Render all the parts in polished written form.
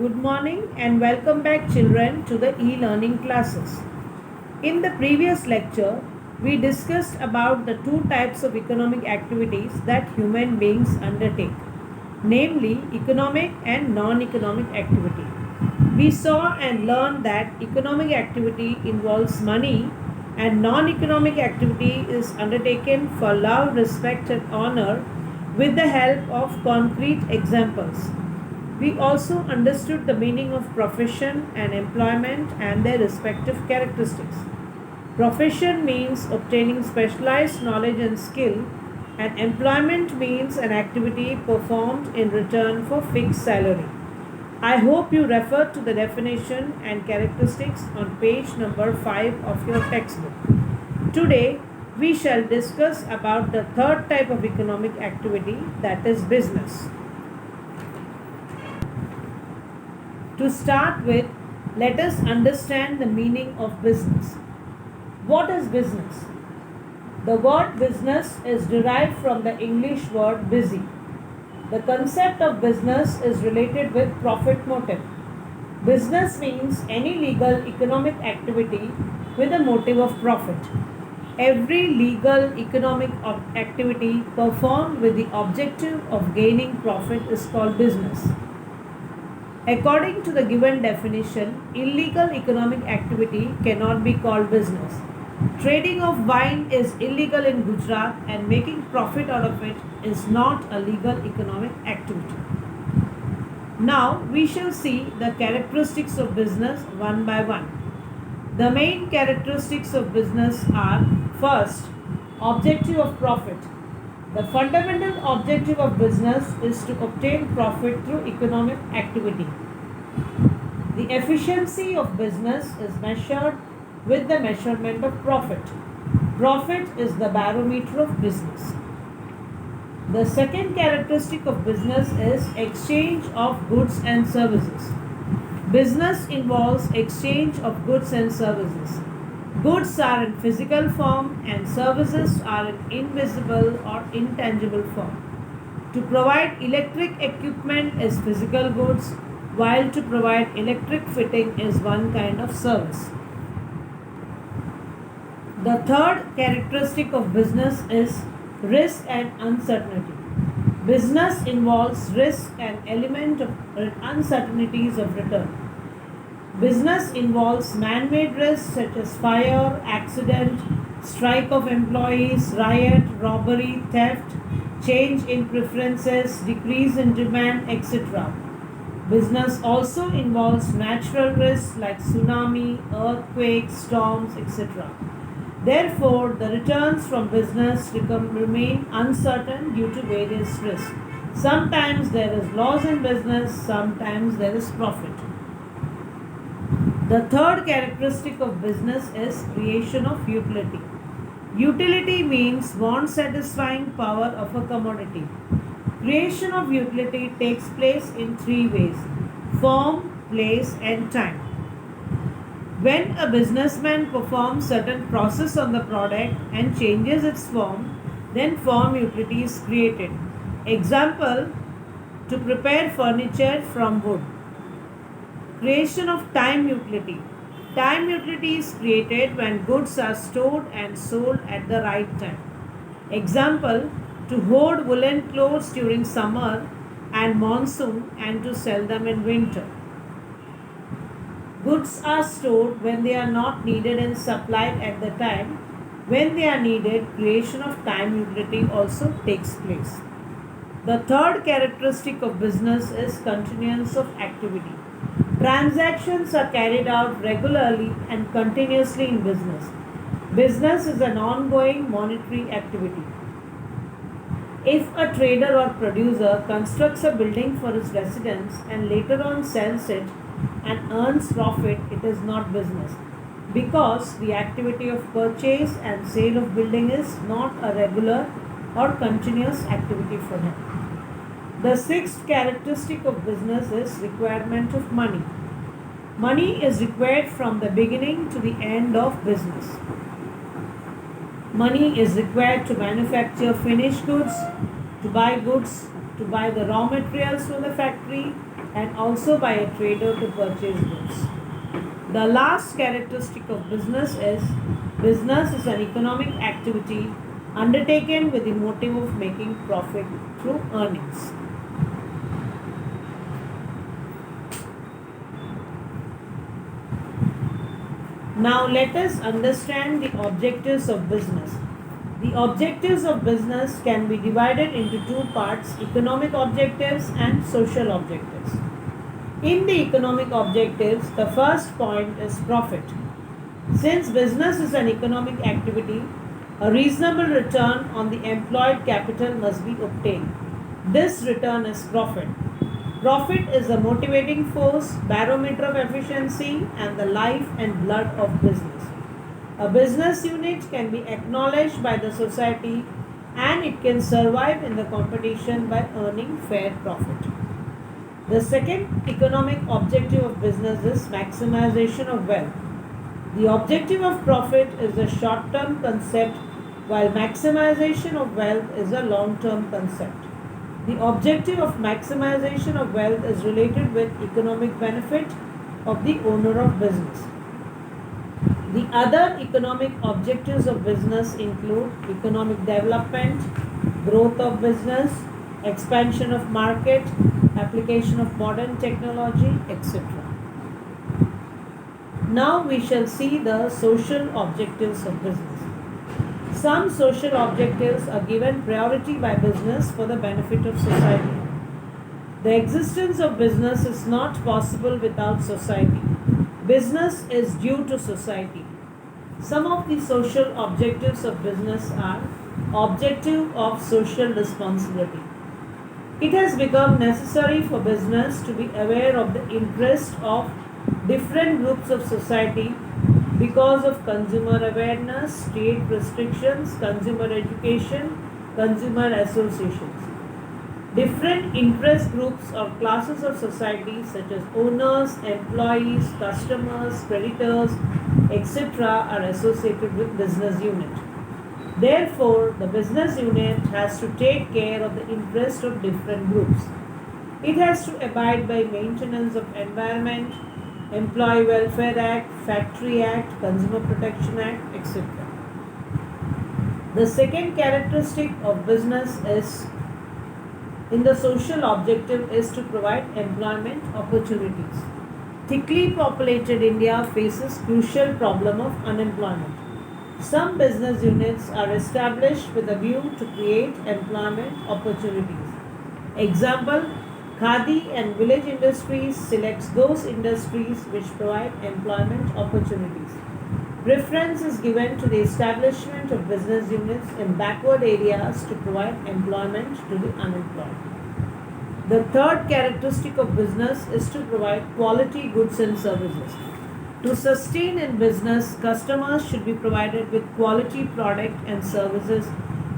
Good morning and welcome back, children, to the e-learning classes. In the previous lecture, we discussed about the two types of economic activities that human beings undertake, namely economic and non-economic activity. We saw and learned that economic activity involves money and non-economic activity is undertaken for love, respect and honor with the help of concrete examples. We also understood the meaning of profession and employment and their respective characteristics. Profession means obtaining specialized knowledge and skill, and employment means an activity performed in return for fixed salary. I hope you refer to the definition and characteristics on page number 5 of your textbook. Today, we shall discuss about the third type of economic activity, that is business. To start with, let us understand the meaning of business. What is business? The word business is derived from the English word busy. The concept of business is related with profit motive. Business means any legal economic activity with a motive of profit. Every legal economic activity performed with the objective of gaining profit is called business. According to the given definition, illegal economic activity cannot be called business. Trading of wine is illegal in Gujarat and making profit out of it is not a legal economic activity. Now we shall see the characteristics of business one by one. The main characteristics of business are: first, objective of profit. The fundamental objective of business is to obtain profit through economic activity. The efficiency of business is measured with the measurement of profit. Profit is the barometer of business. The second characteristic of business is exchange of goods and services. Business involves exchange of goods and services. Goods are in physical form and services are in invisible or intangible form. To provide electric equipment is physical goods, while to provide electric fitting is one kind of service. The third characteristic of business is risk and uncertainty. Business involves risk and element of uncertainties of return. Business involves man-made risks such as fire, accident, strike of employees, riot, robbery, theft, change in preferences, decrease in demand, etc. Business also involves natural risks like tsunami, earthquakes, storms, etc. Therefore, the returns from business remain uncertain due to various risks. Sometimes there is loss in business, sometimes there is profit. The third characteristic of business is creation of utility. Utility means want-satisfying power of a commodity. Creation of utility takes place in three ways: form, place, and time. When a businessman performs certain process on the product and changes its form, then form utility is created. Example, to prepare furniture from wood. Creation of time utility. Time utility is created when goods are stored and sold at the right time. Example, to hoard woolen clothes during summer and monsoon and to sell them in winter. Goods are stored when they are not needed and supplied at the time. When they are needed, creation of time utility also takes place. The third characteristic of business is continuance of activity. Transactions are carried out regularly and continuously in business. Business is an ongoing monetary activity. If a trader or producer constructs a building for his residence and later on sells it and earns profit, it is not business, because the activity of purchase and sale of building is not a regular or continuous activity for him. The sixth characteristic of business is requirement of money. Money is required from the beginning to the end of business. Money is required to manufacture finished goods, to buy the raw materials from the factory, and also by a trader to purchase goods. The last characteristic of business is an economic activity undertaken with the motive of making profit through earnings. Now let us understand the objectives of business. The objectives of business can be divided into two parts: economic objectives and social objectives. In the economic objectives, the first point is profit. Since business is an economic activity, a reasonable return on the employed capital must be obtained. This return is profit. Profit is a motivating force, barometer of efficiency, and the life and blood of business. A business unit can be acknowledged by the society and it can survive in the competition by earning fair profit. The second economic objective of business is maximization of wealth. The objective of profit is a short term concept, while maximization of wealth is a long term concept. The objective of maximization of wealth is related with economic benefit of the owner of business. The other economic objectives of business include economic development, growth of business, expansion of market, application of modern technology, etc. Now we shall see the social objectives of business. Some social objectives are given priority by business for the benefit of society. The existence of business is not possible without society. Business is due to society. Some of the social objectives of business are: objective of social responsibility. It has become necessary for business to be aware of the interest of different groups of society because of consumer awareness, state restrictions, consumer education, consumer associations. Different interest groups or classes of society such as owners, employees, customers, creditors, etc. are associated with business unit. Therefore, the business unit has to take care of the interest of different groups. It has to abide by maintenance of environment, Employee Welfare Act, Factory Act, Consumer Protection Act, etc. The second characteristic of business is in the social objective is to provide employment opportunities. Thickly populated India faces crucial problem of unemployment. Some business units are established with a view to create employment opportunities. Example, Khadi and village industries selects those industries which provide employment opportunities. Preference is given to the establishment of business units in backward areas to provide employment to the unemployed. The third characteristic of business is to provide quality goods and services. To sustain in business, customers should be provided with quality product and services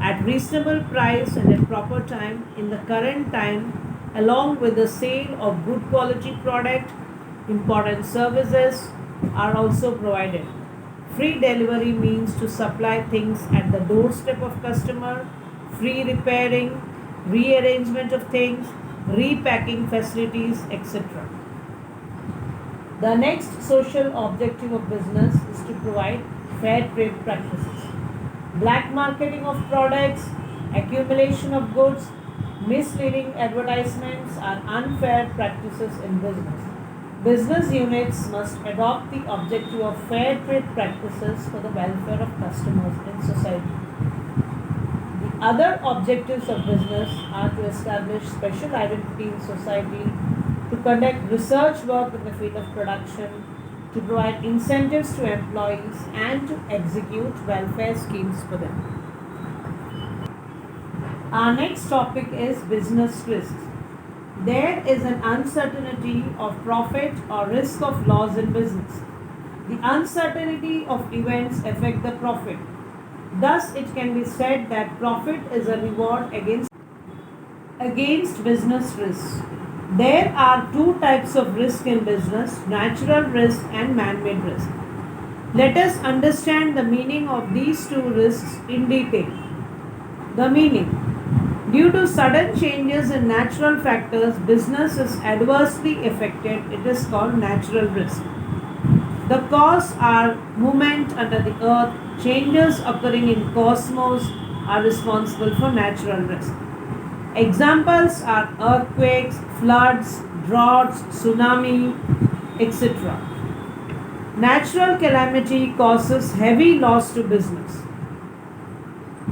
at reasonable price and at proper time in the current time. Along with the sale of good quality product, important services are also provided. Free delivery means to supply things at the doorstep of customer, free repairing, rearrangement of things, repacking facilities, etc. The next social objective of business is to provide fair trade practices. Black marketing of products, accumulation of goods, misleading advertisements are unfair practices in business. Business units must adopt the objective of fair trade practices for the welfare of customers in society. The other objectives of business are to establish special identity in society, to conduct research work in the field of production, to provide incentives to employees, and to execute welfare schemes for them. Our next topic is business risks. There is an uncertainty of profit or risk of loss in business. The uncertainty of events affect the profit. Thus, it can be said that profit is a reward against business risks. There are two types of risk in business: natural risk and man-made risk. Let us understand the meaning of these two risks in detail. The meaning: Due to sudden changes in natural factors, business is adversely affected. It is called natural risk. The cause are movement under the earth, changes occurring in cosmos are responsible for natural risk. Examples are earthquakes, floods, droughts, tsunami, etc. Natural calamity causes heavy loss to business.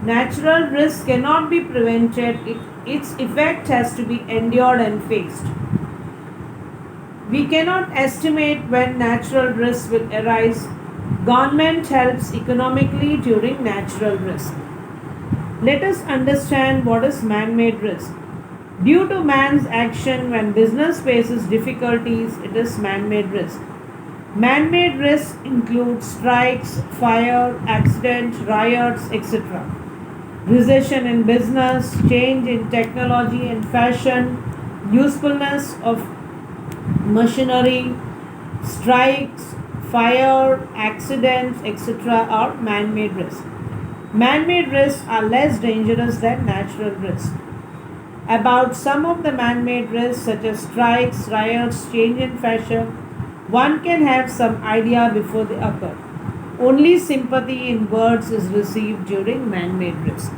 Natural risk cannot be prevented, its effect has to be endured and faced. We cannot estimate when natural risks will arise. Government helps economically during natural risk. Let us understand what is man-made risk. Due to man's action when business faces difficulties, it is man-made risk. Man-made risks include strikes, fire, accidents, riots, etc. Recession in business, change in technology and fashion, usefulness of machinery, strikes, fire, accidents, etc. are man-made risks. Man-made risks are less dangerous than natural risks. About some of the man-made risks such as strikes, riots, change in fashion, one can have some idea before they occur. Only sympathy in words is received during man-made risk.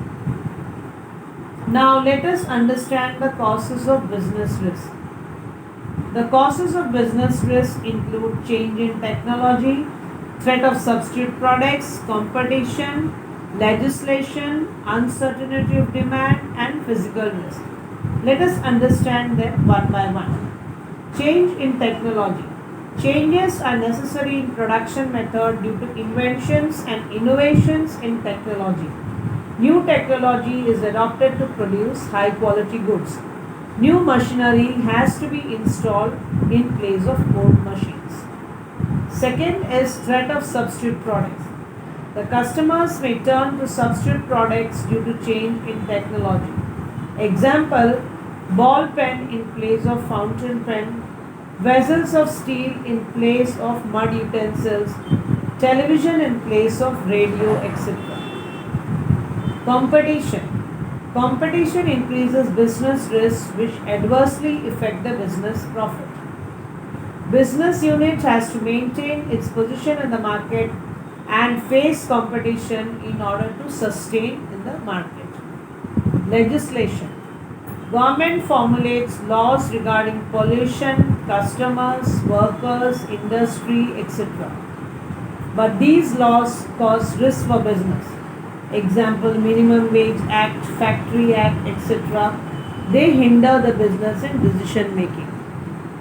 Now let us understand the causes of business risk. The causes of business risk include change in technology, threat of substitute products, competition, legislation, uncertainty of demand, and physical risk. Let us understand them one by one. Change in technology. Changes are necessary in production method due to inventions and innovations in technology. New technology is adopted to produce high quality goods. New machinery has to be installed in place of old machines. Second is threat of substitute products. The customers may turn to substitute products due to change in technology. Example, ball pen in place of fountain pen, vessels of steel in place of mud utensils, television in place of radio, etc. Competition. Competition increases business risks which adversely affect the business profit. Business unit has to maintain its position in the market and face competition in order to sustain in the market. Legislation. Government formulates laws regarding pollution, customers, workers, industry, etc. But these laws cause risk for business. Example, Minimum Wage Act, Factory Act, etc. They hinder the business and decision making.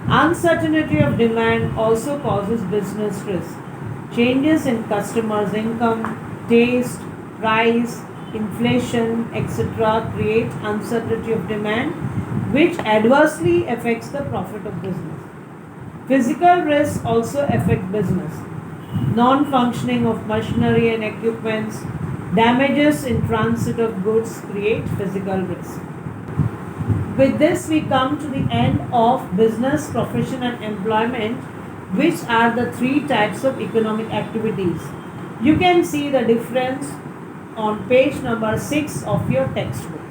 Uncertainty of demand also causes business risk. Changes in customers' income, taste, price, inflation, etc. create uncertainty of demand which adversely affects the profit of business. Physical risks also affect business. Non-functioning of machinery and equipments, damages in transit of goods create physical risk. With this, we come to the end of business, profession, and employment, which are the three types of economic activities. You can see the difference on page number 6 of your textbook.